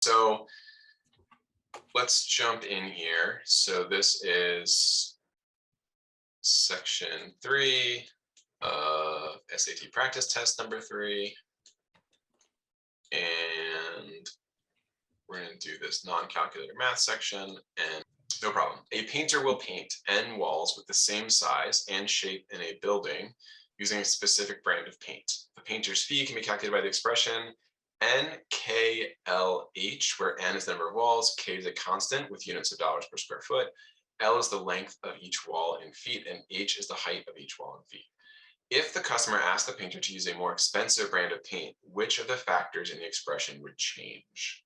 So let's jump in here. So this is section 3 of SAT practice test number 3. And we're going to do this non-calculator math section, and no problem. A painter will paint n walls with the same size and shape in a building using a specific brand of paint. The painter's fee can be calculated by the expression NKLH, where n is the number of walls, k is a constant with units of dollars per square foot, L is the length of each wall in feet, and h is the height of each wall in feet. If the customer asked the painter to use a more expensive brand of paint, which of the factors in the expression would change?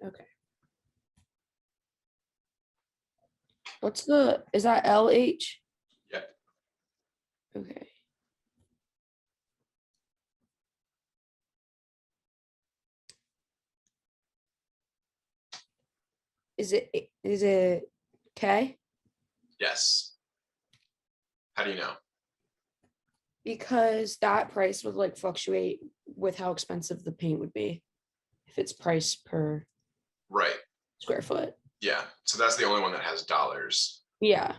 Okay. Is that LH? Yep. Okay. Is it K? Yes. How do you know? Because that price would like fluctuate with how expensive the paint would be if it's price per Right. square foot. Yeah. So that's the only one that has dollars. Yeah.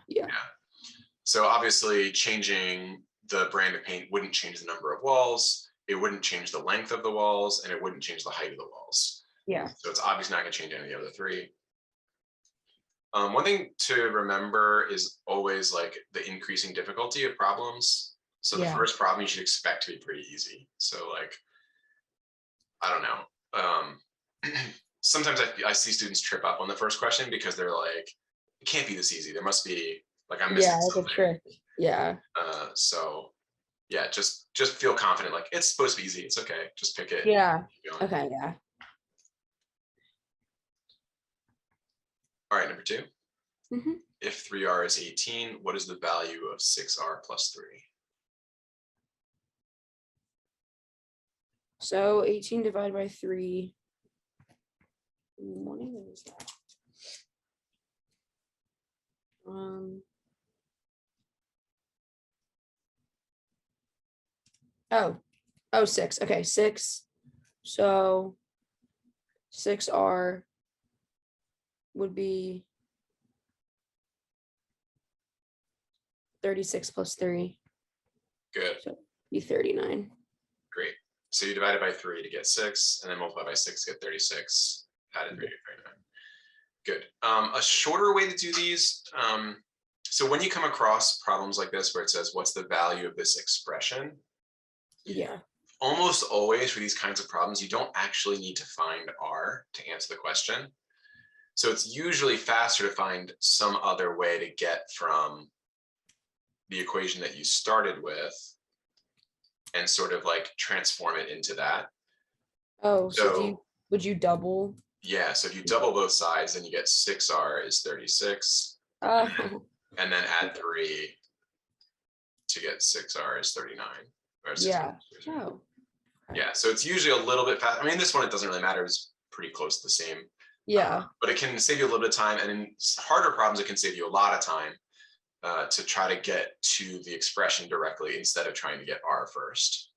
So obviously changing the brand of paint wouldn't change the number of walls. It wouldn't change the length of the walls, and it wouldn't change the height of the walls. Yeah. So it's obviously not going to change any of the other three. One thing to remember is always like the increasing difficulty of problems. So the first problem you should expect to be pretty easy. So like, I don't know. Sometimes I see students trip up on the first question because they're like, it can't be this easy. There must be like, I'm missing something. It's a trick. Yeah. So yeah, just feel confident. Like it's supposed to be easy. It's okay. Just pick it. Yeah. Okay. Yeah. All right, number 2. Mm-hmm. If 3r is 18, what is the value of 6r plus 3? So 18 divided by 3. What is that? Oh, 6. Okay, 6. So 6r would be 36 plus 3. Good. So be 39. Great. So you divide it by 3 to get 6, and then multiply by 6 to get 36. Added 3 to 39. Good. A shorter way to do these. So when you come across problems like this where it says, what's the value of this expression? Yeah. Almost always for these kinds of problems, you don't actually need to find r to answer the question. So it's usually faster to find some other way to get from the equation that you started with and sort of like transform it into that. Oh, so would you double? Yeah, so if you double both sides, then you get 6r is 36. Oh. And then add 3 to get 6r is 39. Yeah. Oh. Yeah, so it's usually a little bit fast. I mean, this one, it doesn't really matter. It's pretty close to the same. Yeah. But it can save you a little bit of time. And in harder problems, it can save you a lot of time to try to get to the expression directly instead of trying to get r first.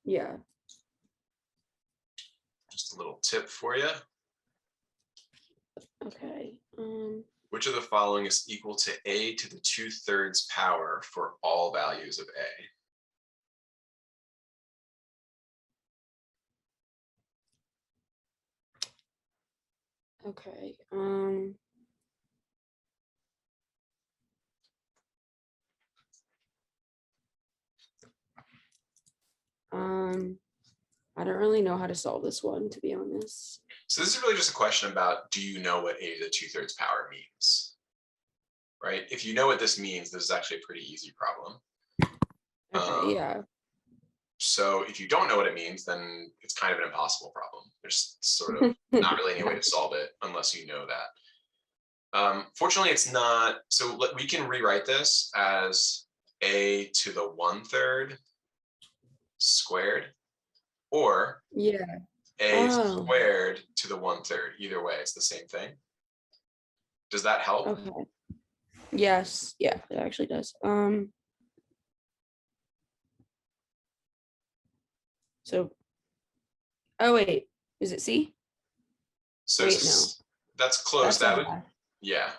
Yeah. Just a little tip for you. Okay. Which of the following is equal to a to the 2/3 power for all values of a? Okay. I don't really know how to solve this one, to be honest. So this is really just a question about, do you know what a to the 2/3 power means? Right? If you know what this means, this is actually a pretty easy problem. Okay, yeah. So if you don't know what it means, then it's kind of an impossible problem. There's sort of not really any way to solve it unless you know that. Fortunately, it's not. So we can rewrite this as a to the 1/3 squared, or a squared to the 1/3. Either way, it's the same thing. Does that help? Okay. Yes. Yeah, it actually does. So, oh wait, Is it C? So Wait, that's close. That's That a would, yeah.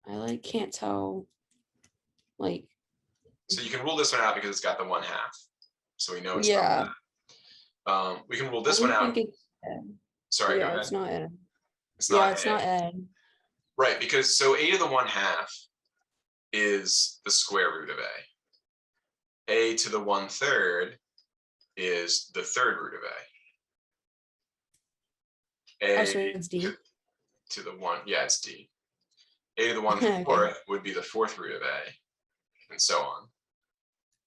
I can't tell. Like. So you can rule this one out because it's got the 1/2. So we know it's Yeah. not that. We can rule I this one don't out. think it's N. Sorry, go Yeah, ahead. it's not N. It's Yeah, not it's A. not N. Right, because so a to the 1/2 is the square root of a. A to the 1/3 is the third root of a. Oh, A so it's D. to the 1, yeah, it's D. A to the 1/4 Okay. would be the fourth root of a, and so on.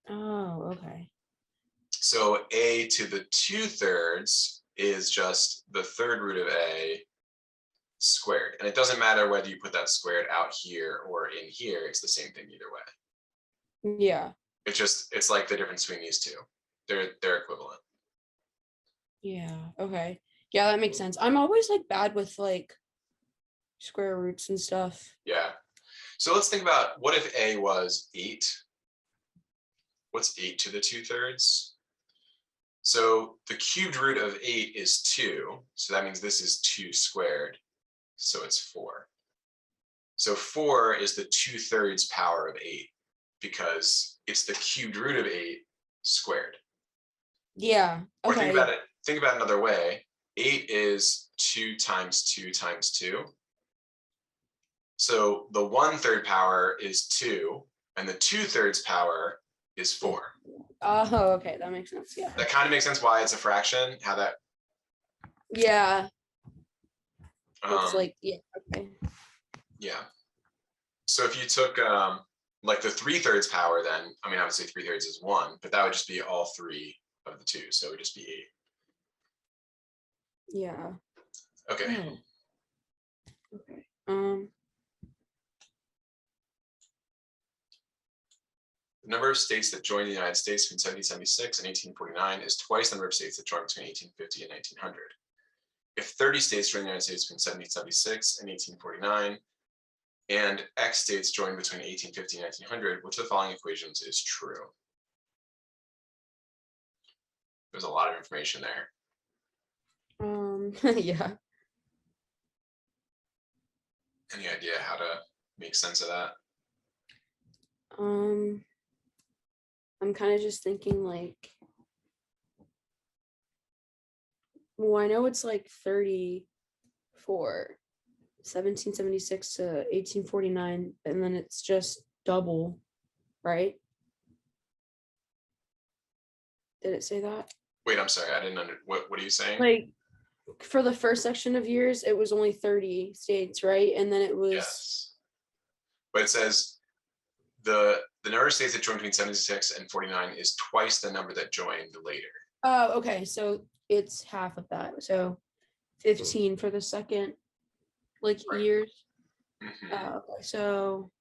Oh, okay. So a to the 2/3 is just the third root of a squared. And it doesn't matter whether you put that squared out here or in here, it's the same thing either way. Yeah. It's like the difference between these two. They're equivalent. Yeah. Okay. Yeah, that makes sense. I'm always like bad with like square roots and stuff. Yeah. So let's think about, what if a was 8? What's 8 to the 2/3? So the cubed root of 8 is 2. So that means this is 2 squared. So it's 4. So 4 is the 2/3 power of 8 because it's the cubed root of 8 squared. Yeah. Or Okay. think about it another way. 8 is 2 times 2 times 2. So the 1/3 power is 2, and the 2/3 power is 4. Oh, okay, that makes sense. Yeah. That kind of makes sense why it's a fraction, how that. Yeah. It's like, yeah, okay. Yeah. So if you took like the 3/3 power, then, I mean, obviously 3/3 is 1, but that would just be all 3 of the 2. So it would just be 8. Yeah. Okay. Oh. Okay. The number of states that joined the United States between 1776 and 1849 is twice the number of states that joined between 1850 and 1900. If 30 states joined the United States between 1776 and 1849, and X states joined between 1850 and 1900, which of the following equations is true? There's a lot of information there. Yeah. Any idea how to make sense of that? I'm kind of just thinking like, well, I know it's like 30 for 1776 to 1849, and then it's just double, right? Did it say that? Wait, I'm sorry, I didn't what are you saying? Like for the first section of years, it was only 30 states, right? And then it was. Yes. But it says the number of states that joined between 76 and 49 is twice the number that joined later. Oh, okay. So it's half of that. So 15 for the second, like, Right. years. Mm-hmm. Okay. So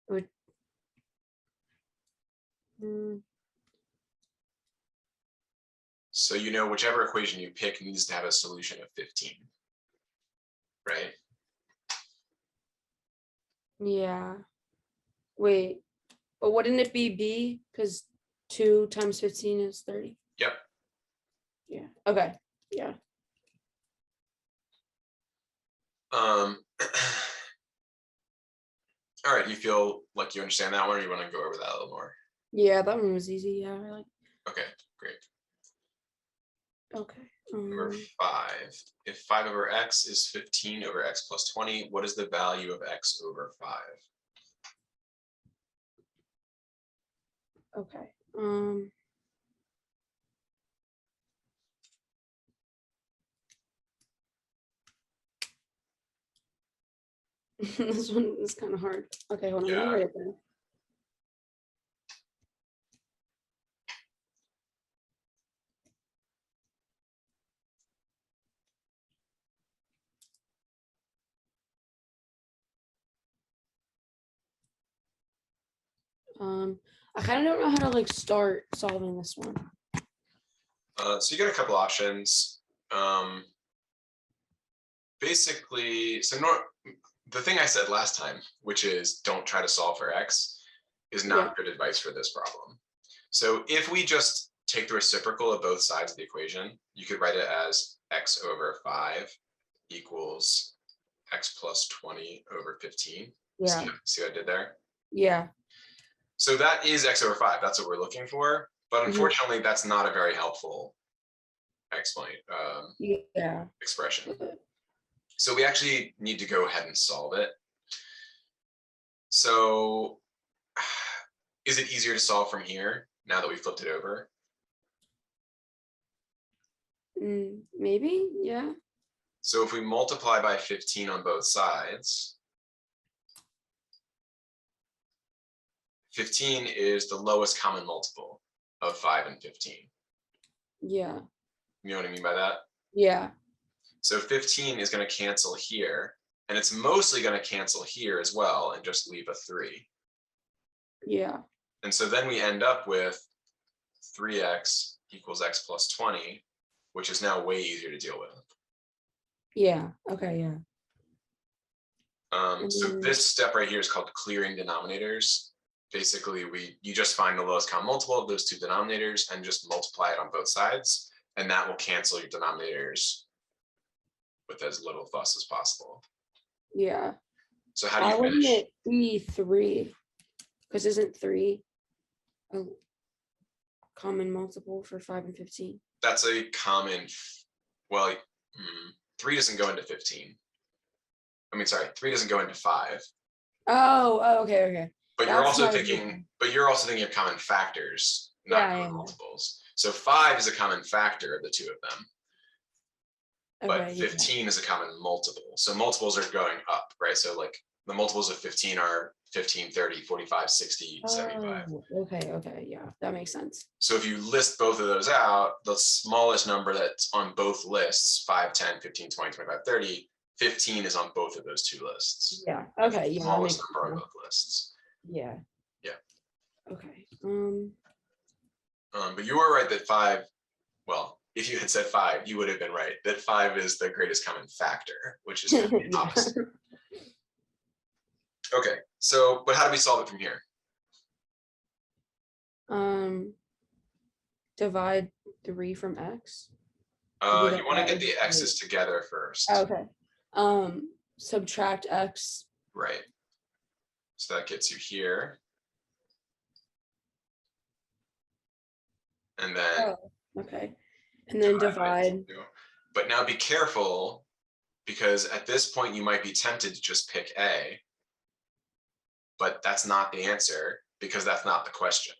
it would. So whichever equation you pick needs to have a solution of 15, right? Yeah. Wait, but wouldn't it be B? Because 2 times 15 is 30. Yep. Yeah. Okay. Yeah. All right, you feel like you understand that one, or you want to go over that a little more? Yeah, that one was easy. Yeah, I like. Okay, great. Okay. Number 5. If 5 over x is 15 over x plus 20, what is the value of x over 5? Okay. This one is kind of hard. Okay, hold on. Yeah. Let me write it down. I kind of don't know how to like start solving this one. So you get a couple options. Basically, the thing I said last time, which is don't try to solve for x, is not good advice for this problem. So if we just take the reciprocal of both sides of the equation, you could write it as x over 5 equals x plus 20 over 15. Yeah. See what I did there? Yeah. So that is x over 5. That's what we're looking for. But unfortunately, that's not a very helpful expression. So we actually need to go ahead and solve it. So is it easier to solve from here now that we flipped it over? Maybe, yeah. So if we multiply by 15 on both sides, 15 is the lowest common multiple of 5 and 15. Yeah. You know what I mean by that? Yeah. So 15 is going to cancel here, and it's mostly going to cancel here as well and just leave a 3. Yeah. And so then we end up with 3x equals x plus 20, which is now way easier to deal with. Yeah. Okay. Yeah. So this step right here is called clearing denominators. Basically, you just find the lowest common multiple of those two denominators and just multiply it on both sides, and that will cancel your denominators with as little fuss as possible. Yeah. So how do you wouldn't finish? it be 3? Because isn't 3 a common multiple for 5 and 15? That's a common. Well, 3 doesn't go into 15. I mean, sorry, 3 doesn't go into 5. Oh, okay. But you're also thinking of common factors, not common multiples. So 5 is a common factor of the two of them. But 15 is a common multiple. So multiples are going up, right? So like the multiples of 15 are 15, 30, 45, 60, 75. Okay. Yeah, that makes sense. So if you list both of those out, the smallest number that's on both lists, 5, 10, 15, 20, 25, 30, 15 is on both of those two lists. Yeah. Okay. The smallest number on both lists. Yeah. Okay. But you were right that 5, well, if you had said 5, you would have been right that 5 is the greatest common factor, which is the opposite. Okay, so but how do we solve it from here? Divide 3 from x. You want to get the x's together first. Okay. Subtract x. Right. So that gets you here. And then okay. And then divide. But now be careful, because at this point you might be tempted to just pick A, but that's not the answer because that's not the question.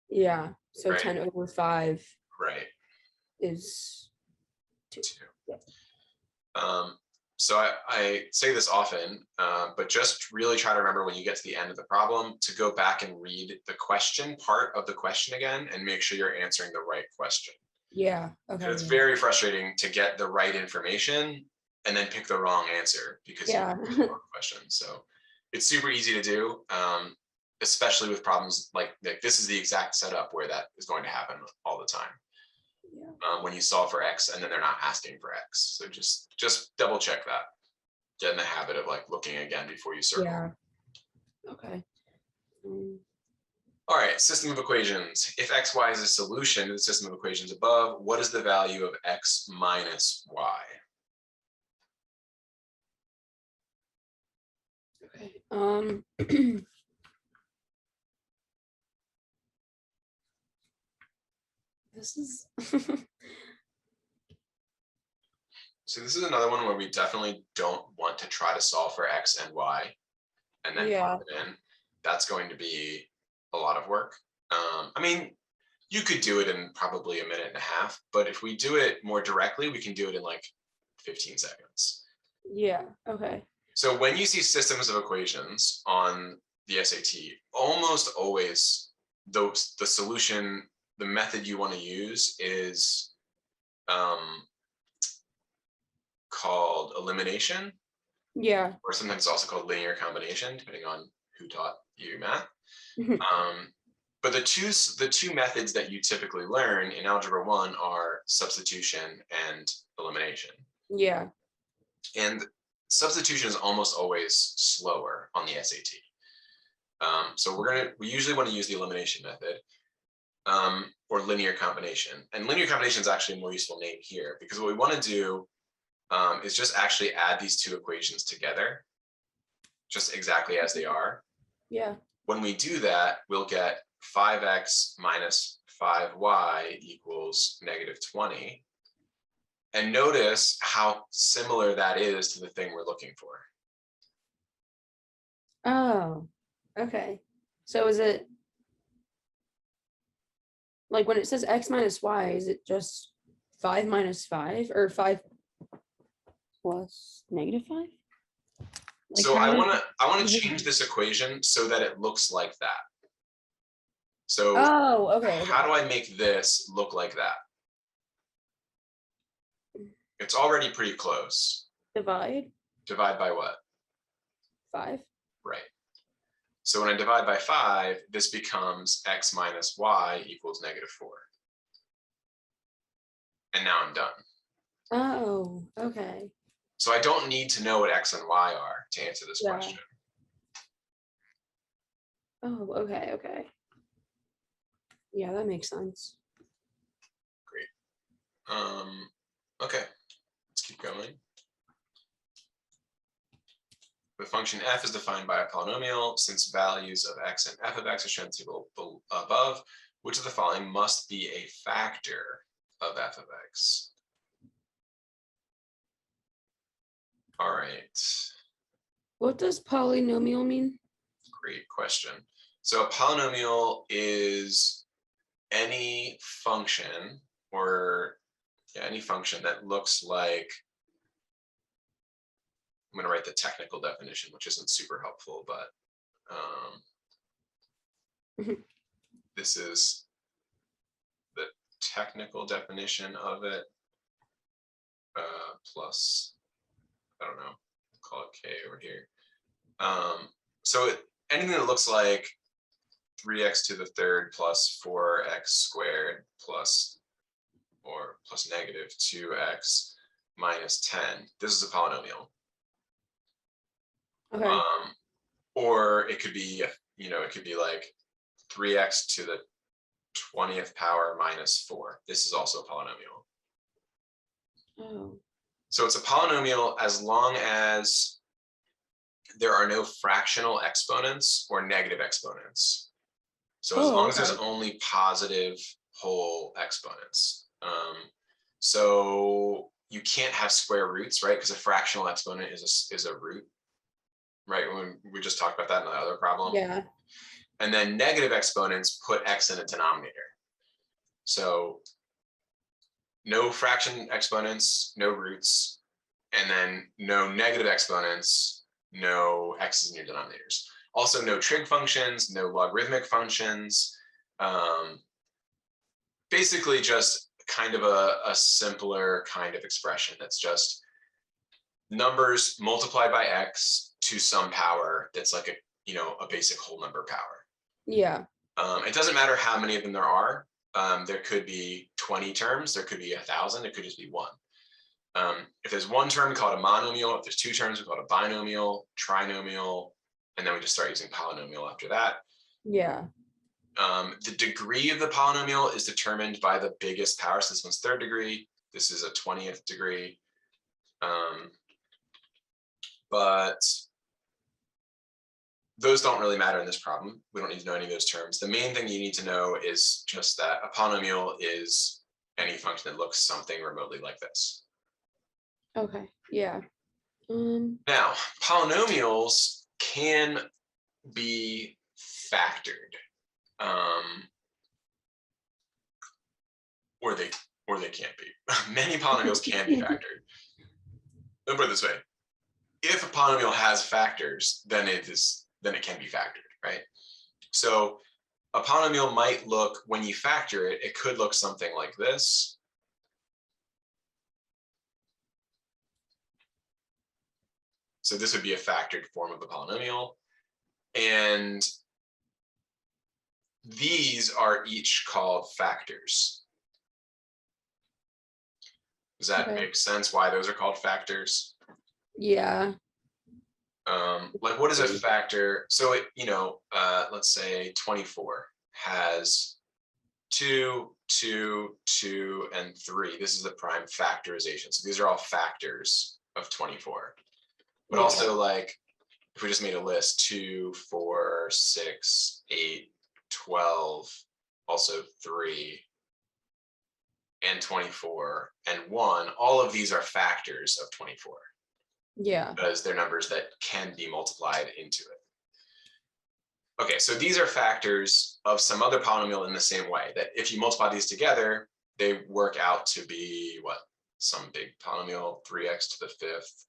Yeah. So 10 over 5. Right. Is 2. Yeah. So I say this often, but just really try to remember when you get to the end of the problem to go back and read the question part of the question again and make sure you're answering the right question. Yeah. Okay. It's very frustrating to get the right information and then pick the wrong answer because you picked the wrong question. So it's super easy to do, especially with problems like this is the exact setup where that is going to happen all the time. When you solve for x and then they're not asking for x. So just double check that. Get in the habit of like looking again before you circle. Yeah. Okay. All right, system of equations. If x, y is a solution to the system of equations above, what is the value of x minus y? Okay. This is So this is another one where we definitely don't want to try to solve for x and y and then plug it in. That's going to be a lot of work. I mean, you could do it in probably a minute and a half, but if we do it more directly, we can do it in like 15 seconds. Yeah, okay. So when you see systems of equations on the SAT, almost always the solution, the method you want to use is called elimination. Yeah. Or sometimes it's also called linear combination, depending on who taught you math. But the two methods that you typically learn in Algebra 1 are substitution and elimination. Yeah. And substitution is almost always slower on the SAT. So we usually want to use the elimination method, or linear combination. And linear combination is actually a more useful name here, because what we want to do is just actually add these two equations together, just exactly as they are. Yeah. When we do that, we'll get 5x minus 5y equals -20. And notice how similar that is to the thing we're looking for. Oh, okay. So is it like when it says x minus y, is it just 5 minus 5 or 5 plus -5? Like So I how want to is it- change this equation so that it looks like that. So Oh, okay. how do I make this look like that? It's already pretty close. Divide Divide by what? 5. Right. So when I divide by 5, this becomes x minus y equals -4. And now I'm done. Oh, okay. So I don't need to know what x and y are to answer this Yeah. question. Oh, okay, okay. Yeah, that makes sense. Great. Okay, let's keep going. The function f is defined by a polynomial. Since values of x and f of x are shown in the table above, which of the following must be a factor of f of x? All right. What does polynomial mean? Great question. So a polynomial is any function, or any function that looks like, I'm going to write the technical definition, which isn't super helpful, but this is the technical definition of it, plus, I don't know, call it k over here. So anything that looks like 3x to the third plus 4x squared plus -2x minus 10, this is a polynomial. Okay. Or it could be, it could be like 3x to the 20th power minus 4. This is also a polynomial. Oh. So it's a polynomial as long as there are no fractional exponents or negative exponents. So as long as there's only positive whole exponents. So you can't have square roots, right? Because a fractional exponent is a root, right? When we just talked about that in the other problem. Yeah. And then negative exponents put x in a denominator. So no fraction exponents, no roots, and then no negative exponents, no x's in your denominators. Also no trig functions, no logarithmic functions. Basically just kind of a simpler kind of expression that's just numbers multiplied by x to some power that's like a basic whole number power. Yeah. It doesn't matter how many of them there are. There could be 20 terms, there could be 1,000, it could just be one. If there's one term, we call it a monomial. If there's two terms, we call it a binomial, trinomial, and then we just start using polynomial after that. Yeah. The degree of the polynomial is determined by the biggest power. So this one's 3rd degree. This is a 20th degree. But those don't really matter in this problem. We don't need to know any of those terms. The main thing you need to know is just that a polynomial is any function that looks something remotely like this. Okay. Yeah. Now, polynomials can be factored, or they can't be. Many polynomials can be factored. Let me put it this way: if a polynomial has factors, then it can be factored, right? So a polynomial might look, when you factor it, it could look something like this. So this would be a factored form of a polynomial. And these are each called factors. Does that make sense why those are called factors? Yeah. Like what is a factor? So it, let's say 24 has 2, 2, 2, and 3. This is the prime factorization. So these are all factors of 24. But also like if we just made a list, 2, 4, 6, 8, 12, also 3, and 24, and 1, all of these are factors of 24. Yeah. Because they're numbers that can be multiplied into it. Okay, so these are factors of some other polynomial in the same way, that if you multiply these together, they work out to be what? Some big polynomial, 3x to the 5th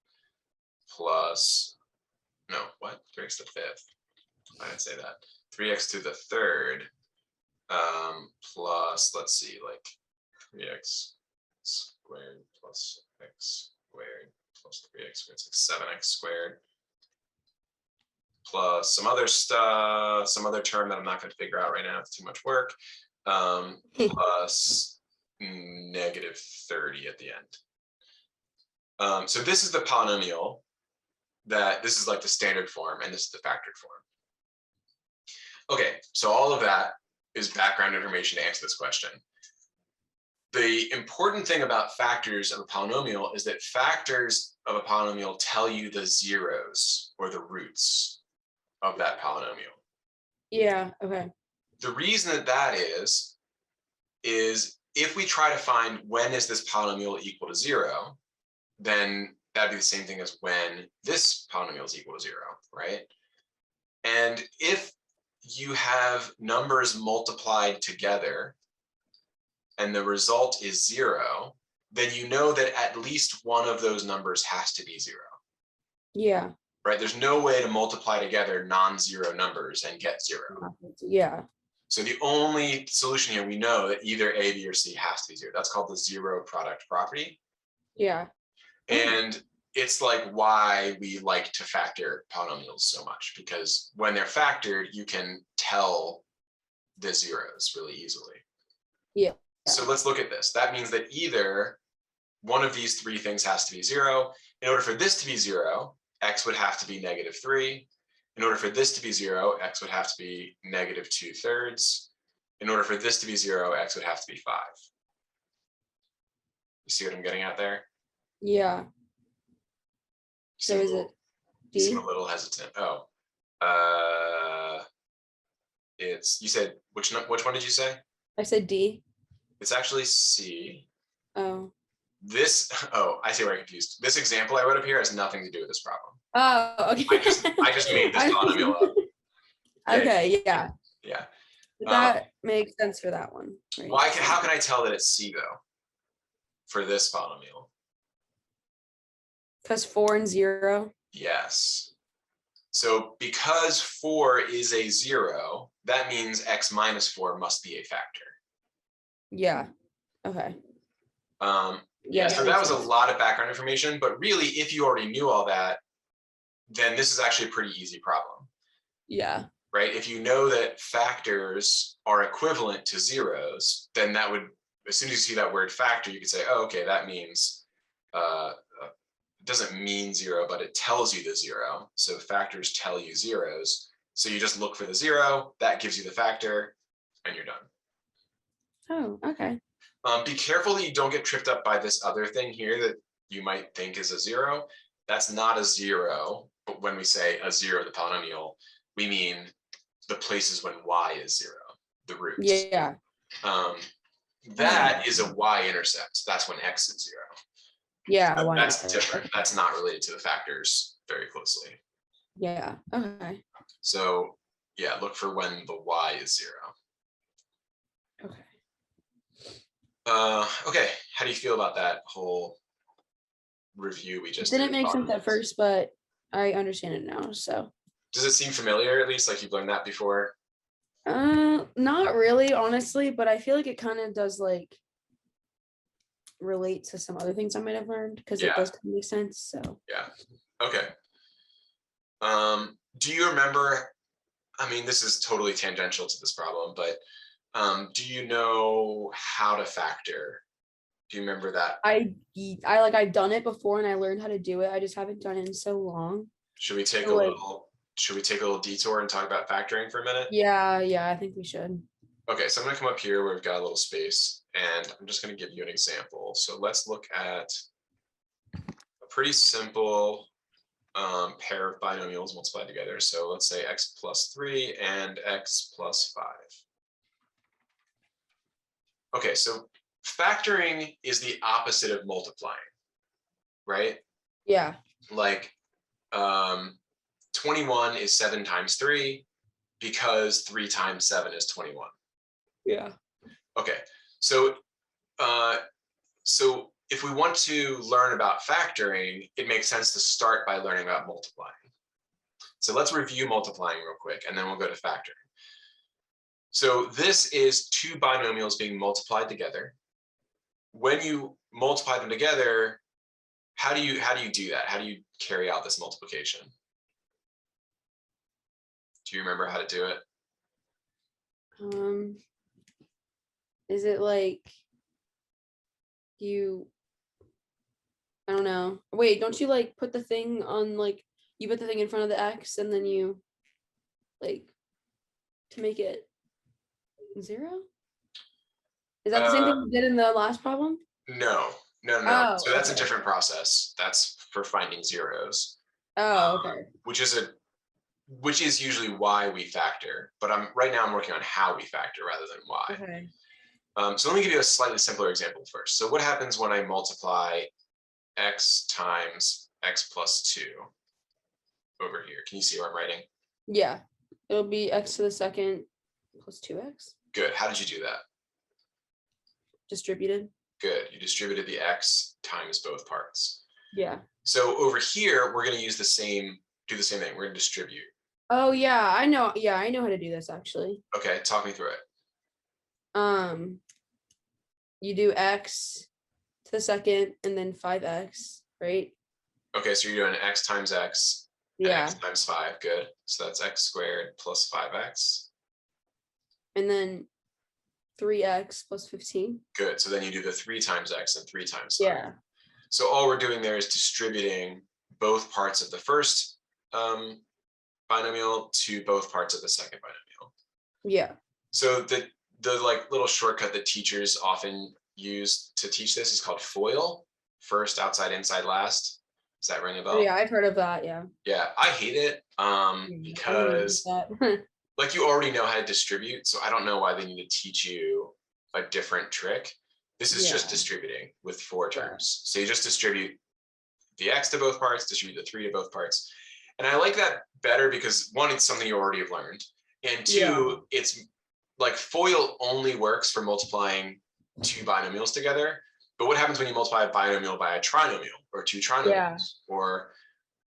plus, no, what? 3x to the 5th. I didn't say that. 3x to the 3rd plus, let's see, like 3x squared plus x squared plus 3x squared, it's like 7x squared, plus some other stuff, some other term that I'm not going to figure out right now. It's too much work. Plus negative 30 at the end. So this is the polynomial that this is like the standard form, and this is the factored form. Okay, so all of that is background information to answer this question. The important thing about factors of a polynomial is that factors of a polynomial tell you the zeros or the roots of that polynomial. Yeah, okay. The reason that is if we try to find when is this polynomial equal to 0, then that'd be the same thing as when this polynomial is equal to 0, right? And if you have numbers multiplied together and the result is 0, then you know that at least one of those numbers has to be 0. Yeah. Right? There's no way to multiply together non-zero numbers and get 0. Yeah. So the only solution here, we know that either A, B, or C has to be 0. That's called the zero product property. Yeah. And it's like why we like to factor polynomials so much, because when they're factored, you can tell the zeros really easily. Yeah. So let's look at this. That means that either one of these three things has to be 0. In order for this to be 0, x would have to be negative 3. In order for this to be 0, x would have to be negative 2/3. In order for this to be 0, x would have to be 5. You see what I'm getting at there? Yeah. So is it You seem D? a little hesitant. Oh, you said, which one did you say? I said D. It's actually C. Oh. I see where I'm confused. This example I wrote up here has nothing to do with this problem. Oh, okay. I just made this polynomial up. Okay, yeah. Yeah. That makes sense for that one. Right? How can I tell that it's C though? For this polynomial? Because 4 and 0. Yes. So because 4 is a 0, that means x minus 4 must be a factor. Yeah. Okay. Yeah, so that was a lot of background information, but really, if you already knew all that, then this is actually a pretty easy problem. Yeah. Right? If you know that factors are equivalent to zeros, then that would, as soon as you see that word factor, you could say, oh, okay, that means, it doesn't mean 0, but it tells you the 0. So factors tell you zeros. So you just look for the 0, that gives you the factor, and you're done. Oh, okay. Be careful that you don't get tripped up by this other thing here that you might think is a 0. That's not a 0, but when we say a 0, the polynomial, we mean the places when y is 0, the roots. Yeah. That is a y-intercept. That's when x is 0. Yeah. That's different. That's not related to the factors very closely. Yeah. Okay. So yeah, look for when the y is 0. Okay. Okay, how do you feel about that whole review we just Didn't make sense at first, but I understand it now. So does it seem familiar, at least like you've learned that before? Not really, honestly, but I feel like it kind of does like relate to some other things I might have learned because it does make sense. So yeah. Okay. Do you remember, I mean, this is totally tangential to this problem, but do you know how to factor? Do you remember that? I've done it before and I learned how to do it. I just haven't done it in so long. Should we take So, like, a little detour and talk about factoring for a minute? yeah, I think we should. Okay, so I'm gonna come up here where we've got a little space, and I'm just gonna give you an example. So let's look at a pretty simple pair of binomials multiplied together. So let's say x plus 3 and x plus 5. Okay, so factoring is the opposite of multiplying, right? Yeah. Like 21 is 7 times 3 because 3 times 7 is 21. Yeah. Okay, so so if we want to learn about factoring, it makes sense to start by learning about multiplying. So let's review multiplying real quick, and then we'll go to factoring. So this is two binomials being multiplied together. When you multiply them together, how do you do that? How do you carry out this multiplication? Do you remember how to do it? Is it like you, I don't know. Wait, don't you like put the thing on, like, you put the thing in front of the x and then you like to make it 0? Is that the same thing you did in the last problem? No. Oh, So that's a okay. different process. That's for finding zeros, Oh, okay. which is usually why we factor. But right now I'm working on how we factor rather than why. Okay. So let me give you a slightly simpler example first. So what happens when I multiply x times x plus 2 over here? Can you see what I'm writing? Yeah. It'll be x to the second plus 2x Good. How did you do that? distributed. Good. You distributed the x times both parts. Yeah. So over here, we're going to do the same thing. We're going to distribute. Oh, yeah, I know. Yeah, I know how to do this actually. Okay, talk me through it. You do x to the second and then 5x, right? Okay, so you're doing x times x and Yeah. x times 5. Good. So that's x squared plus 5x. And then 3x plus 15. Good. So then you do the 3 times x and 3 times 5. Yeah. So all we're doing there is distributing both parts of the first binomial to both parts of the second binomial. Yeah. So the like little shortcut that teachers often use to teach this is called FOIL, first, outside, inside, last. Does that ring a bell? Yeah, I've heard of that. Yeah. Yeah, I hate it because like you already know how to distribute, so I don't know why they need to teach you a different trick. This is just distributing with 4 terms. So you just distribute the x to both parts, distribute the 3 to both parts. And I like that better because 1, it's something you already have learned. And 2, it's like FOIL only works for multiplying 2 binomials together. But what happens when you multiply a binomial by a trinomial or 2 trinomials or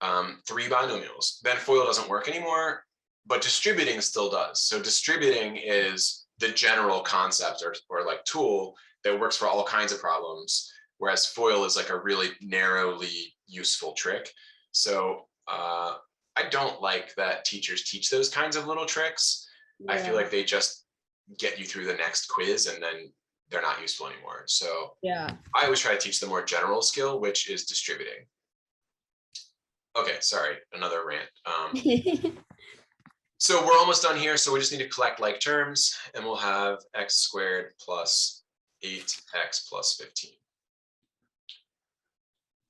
3 binomials? Then FOIL doesn't work anymore, but distributing still does. So distributing is the general concept or like tool that works for all kinds of problems, whereas FOIL is like a really narrowly useful trick. So I don't like that teachers teach those kinds of little tricks. I feel like they just get you through the next quiz and then they're not useful anymore. So I always try to teach the more general skill, which is distributing. Okay, sorry, another rant. So we're almost done here. So we just need to collect like terms and we'll have x squared plus 8x plus 15.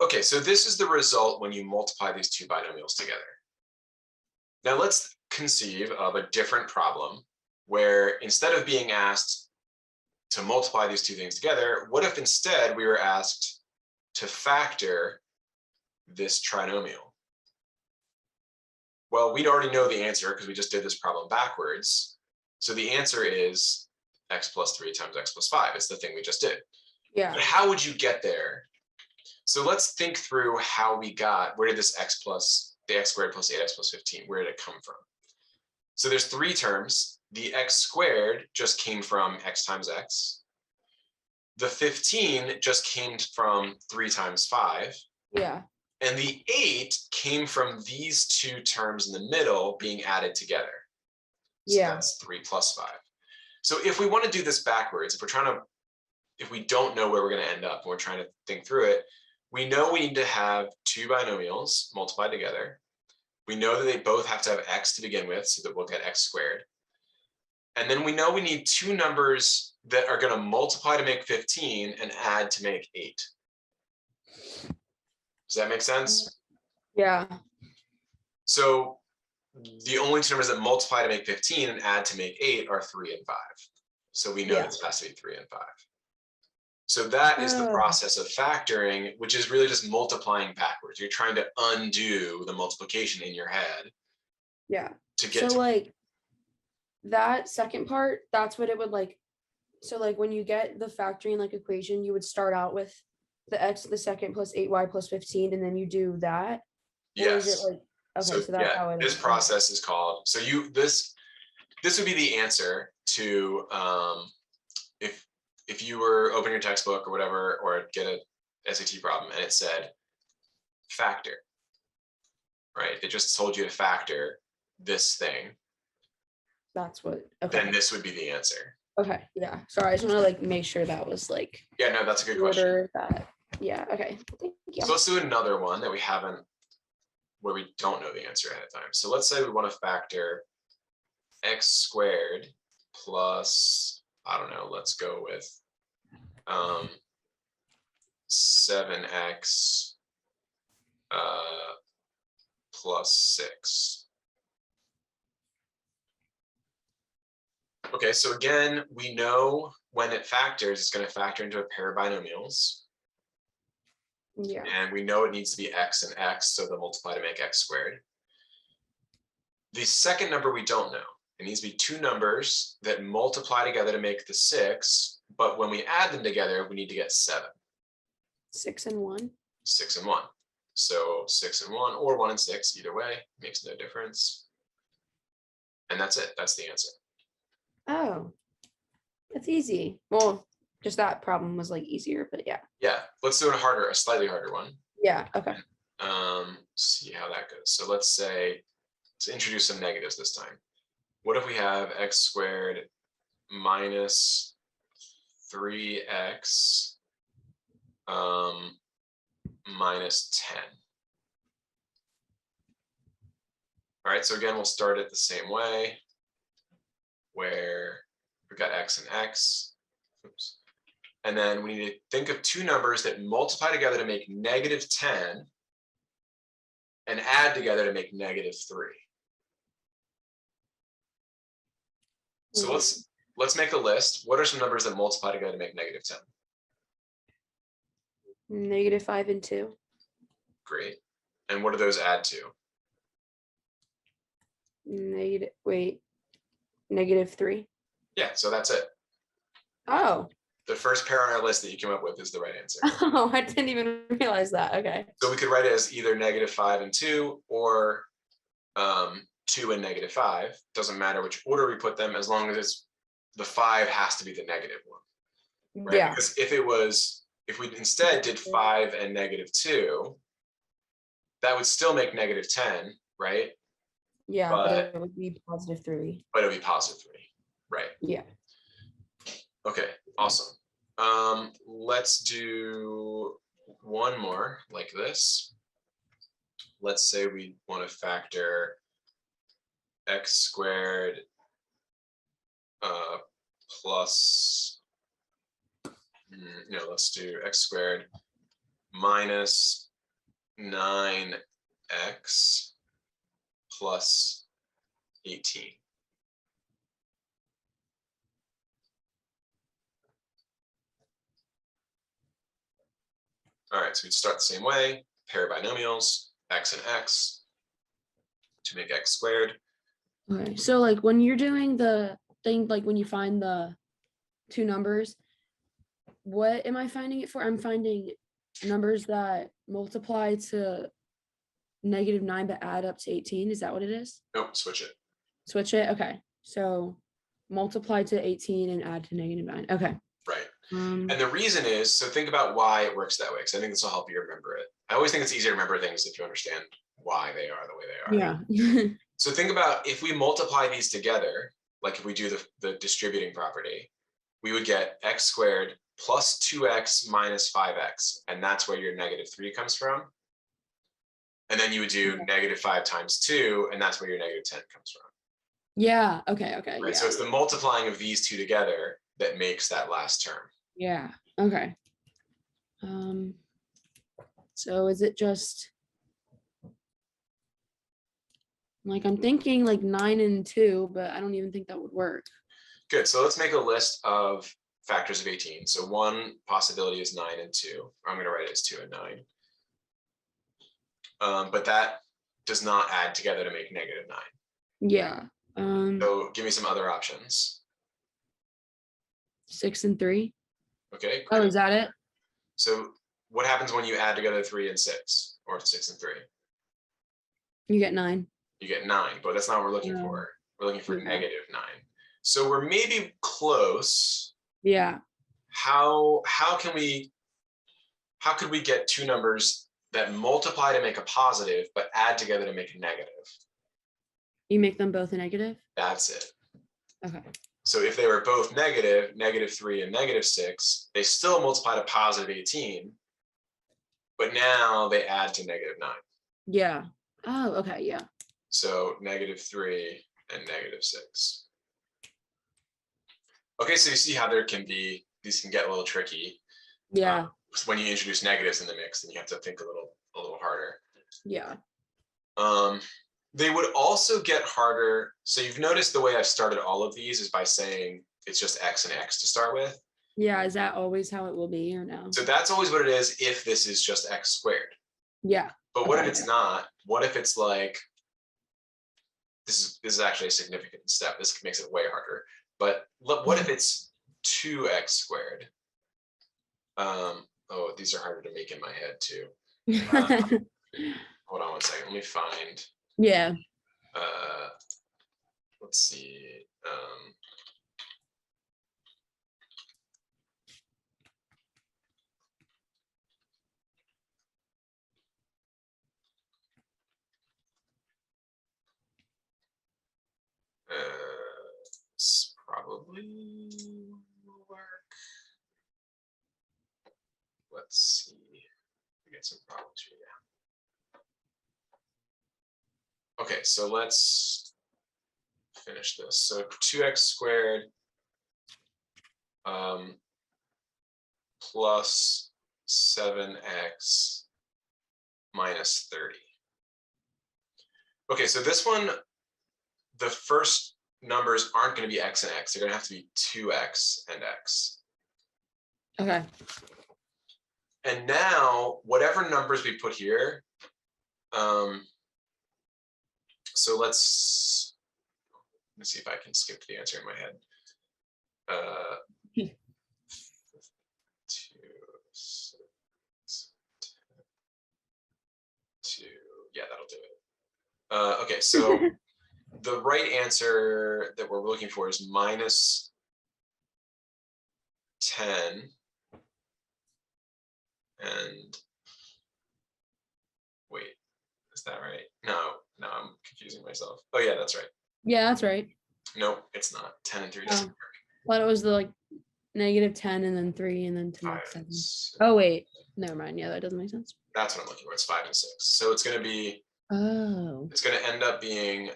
Okay, so this is the result when you multiply these 2 binomials together. Now let's conceive of a different problem where instead of being asked to multiply these 2 things together, what if instead we were asked to factor this trinomial? Well, we'd already know the answer because we just did this problem backwards. So the answer is x plus 3 times x plus 5. It's the thing we just did. Yeah. But how would you get there? So let's think through how we got, where did this the x squared plus 8x plus 15, where did it come from? So there's 3 terms. The x squared just came from x times x. The 15 just came from 3 times 5. Yeah. And the 8 came from these 2 terms in the middle being added together. So that's 3 plus 5. So if we want to do this backwards, if we don't know where we're going to end up and we're trying to think through it, we know we need to have 2 binomials multiplied together. We know that they both have to have x to begin with, so that we'll get x squared. And then we know we need two numbers that are going to multiply to make 15 and add to make 8. Does that make sense? Yeah. So the only two numbers that multiply to make 15 and add to make 8 are 3 and 5. So we know Yeah. this has to be 3 and 5. So that is the process of factoring, which is really just multiplying backwards. You're trying to undo the multiplication in your head. Yeah. To get so like that second part, that's what it would like. So like when you get the factoring like equation, you would start out with the x to the second plus 8y plus 15, and then you do that. Yes. Or is it like okay? So that's how it this is. process is called. So this would be the answer to if you were opening your textbook or whatever, or get a SAT problem and it said factor, right? It just told you to factor this thing. That's what. Okay. Then this would be the answer. Okay. Yeah. Sorry, I just want to like make sure that was like. Yeah. No, that's a good question. That. Yeah. Okay. Thank you. So let's do another one that we haven't, where we don't know the answer ahead of time. So let's say we want to factor x squared plus, I don't know, let's go with 7x plus 6. Okay, so again, we know when it factors, it's going to factor into a pair of binomials. Yeah. And we know it needs to be x and x, so they'll multiply to make x squared. The second number we don't know. It needs to be two numbers that multiply together to make the 6, but when we add them together, we need to get 7. 6 and 1. 6 and 1. So 6 and 1, or 1 and 6, either way, makes no difference. And that's it. That's the answer. Oh, that's easy. Well, just that problem was like easier, but yeah. Yeah, let's do a slightly harder one. Yeah. Okay. See how that goes. So let's introduce some negatives this time. What if we have x squared minus 3x minus 10? All right, so again, we'll start it the same way, where we've got x and x. Oops. And then we need to think of two numbers that multiply together to make negative 10 and add together to make negative 3. So let's make a list. What are some numbers that multiply together to make negative 10? Negative 5 and 2. Great. And what do those add to? Negative 3. Yeah, so that's it. Oh. The first pair on our list that you came up with is the right answer. Oh, I didn't even realize that. Okay. So we could write it as either negative 5 and 2 or 2 and negative 5. Doesn't matter which order we put them, as long as the 5 has to be the negative one. Right? Yeah. Because if we instead did 5 and negative 2, that would still make negative 10, right? Yeah, but it would be positive 3. But it would be positive 3, right? Yeah. Okay, awesome. Let's do one more like this. Let's say we want to factor x squared plus, let's do x squared minus 9x plus 18. All right, so we'd start the same way, pair of binomials, x and x, to make x squared. Okay, so like when you're doing the thing, like when you find the two numbers, what am I finding it for? I'm finding numbers that multiply to negative 9 but add up to 18. Is that what it is? Nope, switch it. Switch it? Okay. So multiply to 18 and add to negative 9. Okay. Right. And the reason is, so think about why it works that way, because I think this will help you remember it. I always think it's easier to remember things if you understand why they are the way they are. Yeah. So think about if we multiply these together, like if we do the distributing property, we would get x squared plus 2x minus 5x. And that's where your negative 3 comes from. And then you would do -5 times 2, and that's where your -10 comes from. Yeah. Okay. Right. Yeah. So it's the multiplying of these two together that makes that last term. Yeah. Okay. So is it just like I'm thinking like 9 and 2, but I don't even think that would work. Good. So let's make a list of factors of 18. So one possibility is 9 and 2. I'm going to write it as 2 and 9. But that does not add together to make -9. Yeah. So give me some other options. 6 and 3. Okay. Oh, is that it? So what happens when you add together 3 and 6, or 6 and 3? You get 9. You get 9, but that's not what we're looking No. for. We're looking for Yeah. -9. So we're maybe close. Yeah. How could we get two numbers that multiply to make a positive but add together to make a negative? You make them both a negative? That's it. Okay. So if they were both negative, -3 and -6, they still multiply to +18, but now they add to -9. Yeah. Oh, okay. Yeah. So -3 and -6. Okay, so you see how these can get a little tricky. Yeah. When you introduce negatives in the mix, then you have to think a little harder. Yeah. They would also get harder. So you've noticed the way I've started all of these is by saying it's just x and x to start with. Yeah. Is that always how it will be or no? So that's always what it is if this is just x squared. Yeah. But what if it's not? What if it's like, this is actually a significant step. This makes it way harder. But what if it's 2x squared? Oh, these are harder to make in my head too. Hold on one second. Let me find. Yeah. Let's see. This probably will work. Let's see. We get some problems here. Okay, so let's finish this. So 2x squared plus 7x minus 30. Okay, so this one, the first numbers aren't going to be x and x. They're going to have to be 2x and x. Okay. And now, whatever numbers we put here, so let's see if I can skip the answer in my head. 2, 6, 2. Yeah, that'll do it. Okay, so the right answer that we're looking for is minus 10 and wait, is that right? No, I'm confusing myself. Oh yeah, that's right. Yeah, that's right. Nope, it's not. 10 and 3 doesn't work. Thought it was the like -10 and then 3 and then 2 5 7. and 6. Oh wait, never mind. Yeah, that doesn't make sense. That's what I'm looking for. It's 5 and 6. So it's going to be. Oh. It's going to end up being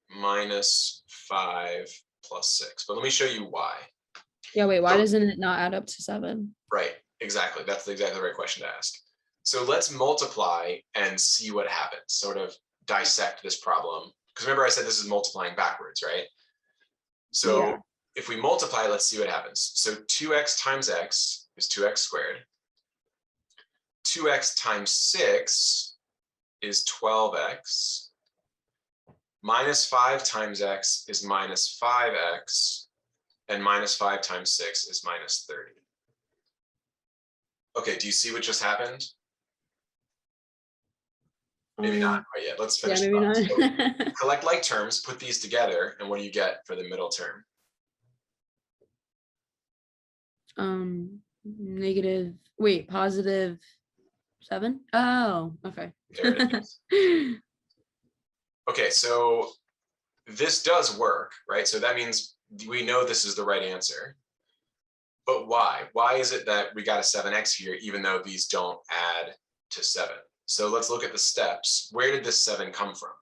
minus 5 plus 6. But let me show you why. Yeah. Wait. Why doesn't it not add up to 7? Right. Exactly. That's exactly the right question to ask. So let's multiply and see what happens. Sort of dissect this problem. Because remember I said this is multiplying backwards, right? So Yeah. if we multiply, let's see what happens. So 2x times x is 2x squared. 2x times 6 is 12x. Minus 5 times x is minus 5x. And minus 5 times 6 is minus 30. Okay, do you see what just happened? Maybe not quite yet. Let's finish. Yeah, maybe not. So collect like terms, put these together, and what do you get for the middle term? Negative. Wait, positive 7. Oh, okay. There it is. Okay, so this does work, right? So that means we know this is the right answer. But why? Why is it that we got a 7x here, even though these don't add to 7? So let's look at the steps. Where did this 7 come from?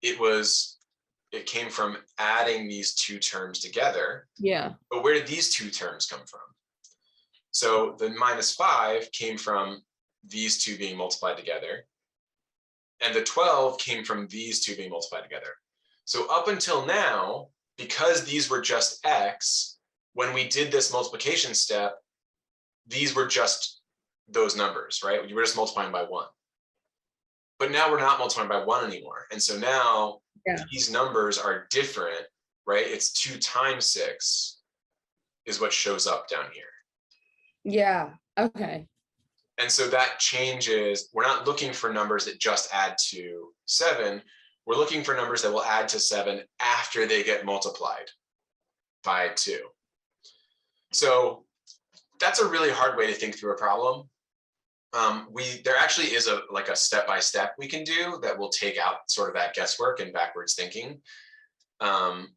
It came from adding these two terms together. Yeah. But where did these two terms come from? So the -5 came from these two being multiplied together. And the 12 came from these two being multiplied together. So up until now, because these were just x, when we did this multiplication step, these were just those numbers, right? You were just multiplying by 1. But now we're not multiplying by 1 anymore. And so now these numbers are different, right? It's 2 times 6 is what shows up down here. Yeah. Okay. And so that changes. We're not looking for numbers that just add to 7. We're looking for numbers that will add to 7 after they get multiplied by 2. So that's a really hard way to think through a problem. There actually is a step-by-step we can do that will take out sort of that guesswork and backwards thinking. And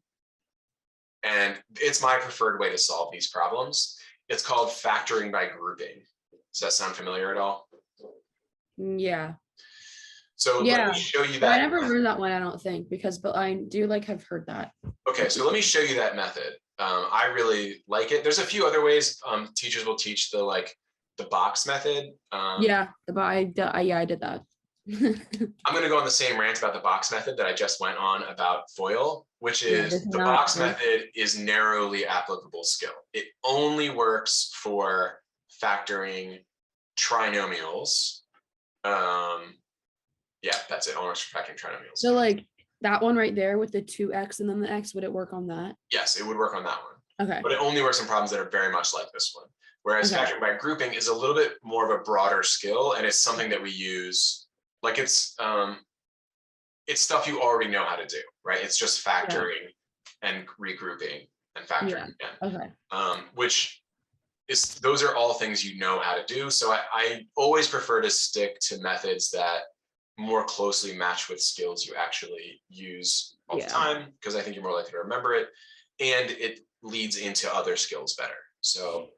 it's my preferred way to solve these problems. It's called factoring by grouping. Does that sound familiar at all? Yeah. So let me show you that. I never heard that one, I don't think, but I do have heard that. Okay, so let me show you that method. I really like it. There's a few other ways teachers will teach the box method. Yeah, I did that. I'm going to go on the same rant about the box method that I just went on about FOIL, which is the box method is narrowly applicable skill. It only works for factoring trinomials. Yeah, that's it. Only works for factoring trinomials. So that one right there with the 2x and then the x, would it work on that? Yes, it would work on that one. Okay. But it only works in problems that are very much like this one. Whereas factoring by grouping is a little bit more of a broader skill, and it's something that we use. It's stuff you already know how to do, right? It's just factoring and regrouping and factoring again. Okay. Those are all things you know how to do. So I always prefer to stick to methods that more closely match with skills you actually use all the time, because I think you're more likely to remember it, and it leads into other skills better. So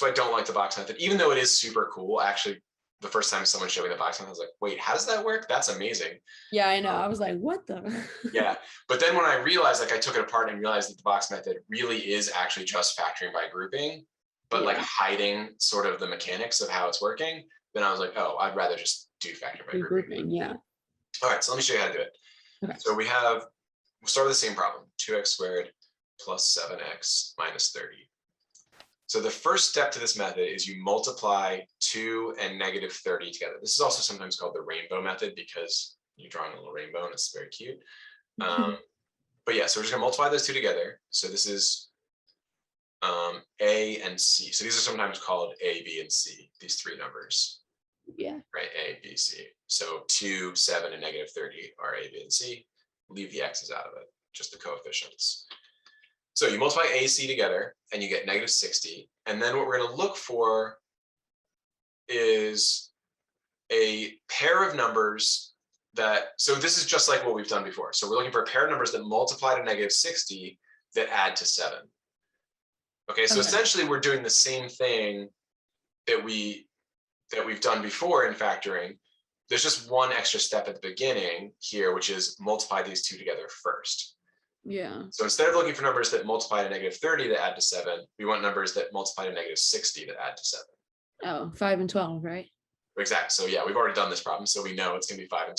I don't like the box method, even though it is super cool. Actually, the first time someone showed me the box method, I was like, wait, how does that work? That's amazing. Yeah, I know. I was like, what the? Yeah. But then when I realized, I took it apart and realized that the box method really is actually just factoring by grouping, but hiding sort of the mechanics of how it's working, then I was like, oh, I'd rather just do factoring by grouping. Yeah. All right, so let me show you how to do it. Okay. So we'll start with the same problem, 2x squared plus 7x minus 30. So the first step to this method is you multiply 2 and negative 30 together. This is also sometimes called the rainbow method because you're drawing a little rainbow and it's very cute. But yeah, so we're just gonna multiply those two together. So this is A and C. So these are sometimes called A, B, and C, these three numbers. Yeah. Right, A, B, C. So 2, 7, and negative 30 are A, B, and C. Leave the x's out of it, just the coefficients. So you multiply A, C together, and you get negative 60. And then what we're going to look for is a pair of numbers so this is just like what we've done before. So we're looking for a pair of numbers that multiply to negative 60 that add to 7. Okay, so essentially we're doing the same thing that we've done before in factoring. There's just one extra step at the beginning here, which is multiply these two together first. Yeah. So instead of looking for numbers that multiply to negative 30 that add to 7, we want numbers that multiply to negative 60 that add to 7. Oh, 5 and 12, right? Exactly. So yeah, we've already done this problem, so we know it's going to be 5 and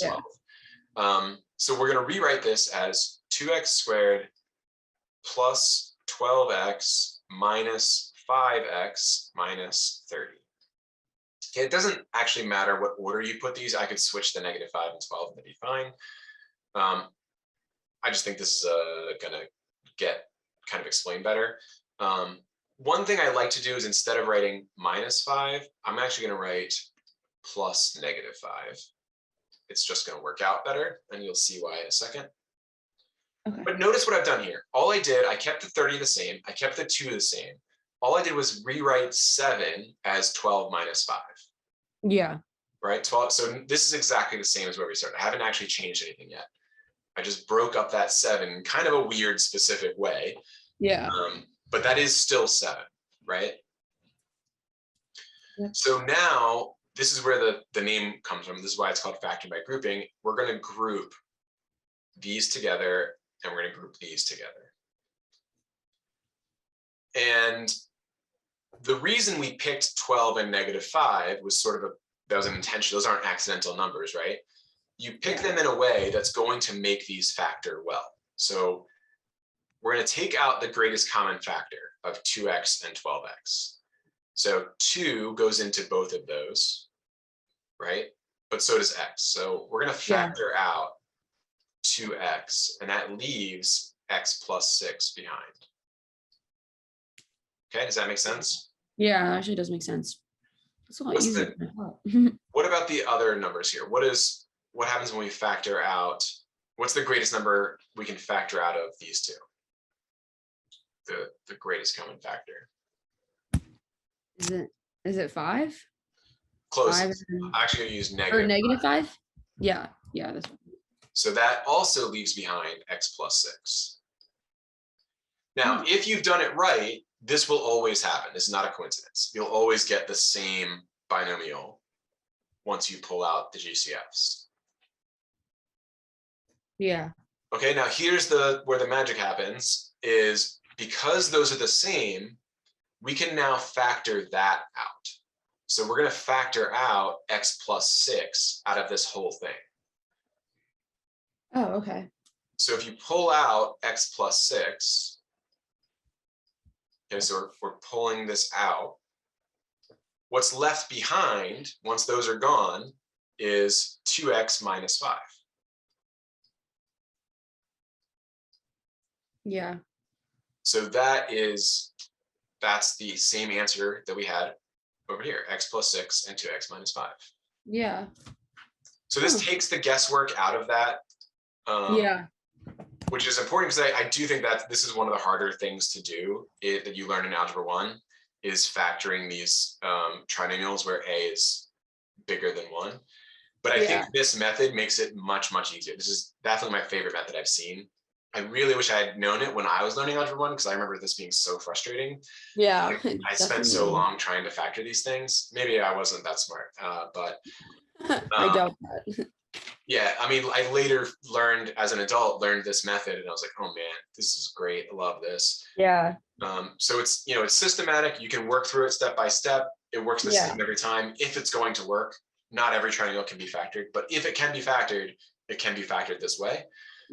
12. So we're going to rewrite this as 2x squared plus 12x minus 5x minus 30. Okay, it doesn't actually matter what order you put these. I could switch the negative 5 and 12 and they'd be fine. I just think this is going to get kind of explained better. One thing I like to do is instead of writing minus 5, I'm actually going to write plus negative 5. It's just going to work out better, and you'll see why in a second. Okay. But notice what I've done here. All I did, I kept the 30 the same. I kept the 2 the same. All I did was rewrite 7 as 12 minus 5. Yeah. Right? 12. So this is exactly the same as where we started. I haven't actually changed anything yet. I just broke up that 7 in kind of a weird, specific way. Yeah. But that is still 7, right? Yep. So now this is where the name comes from. This is why it's called factoring by grouping. We're going to group these together and we're going to group these together. And the reason we picked 12 and -5 was sort of that was an intention. Those aren't accidental numbers, right? You pick them in a way that's going to make these factor well. So we're going to take out the greatest common factor of 2x and 12x. So 2 goes into both of those, right? But so does x. So we're going to factor out 2x, and that leaves x plus 6 behind. Okay, does that make sense? Yeah, actually does make sense. It's a lot What's easier than I thought. What about the other numbers here? What happens when we factor out? What's the greatest number we can factor out of these two? The greatest common factor. Is it 5? Close. 5 I'm actually gonna use or -5. -5? Yeah, that's one. So that also leaves behind x plus 6. Now, if you've done it right, this will always happen. This is not a coincidence. You'll always get the same binomial once you pull out the GCFs. Yeah. Okay, now here's where the magic happens is because those are the same, we can now factor that out. So we're going to factor out x plus 6 out of this whole thing. Oh, okay. So if you pull out x plus 6, okay, so we're pulling this out. What's left behind, once those are gone, is 2x minus 5. Yeah. So that's the same answer that we had over here, x plus 6 and 2x minus 5. Yeah. So this takes the guesswork out of that. Which is important because I do think that this is one of the harder things to do that you learn in Algebra 1 is factoring these trinomials where a is bigger than 1. But I think this method makes it much, much easier. This is definitely my favorite method I've seen. I really wish I had known it when I was learning Algebra 1 because I remember this being so frustrating. Yeah. I spent so long trying to factor these things. Maybe I wasn't that smart, but I doubt that. yeah, I mean, I later learned as an adult, learned this method, and I was like, oh man, this is great. I love this. Yeah. So it's systematic. You can work through it step by step. It works the same every time. If it's going to work, not every triangle can be factored, but if it can be factored, it can be factored this way.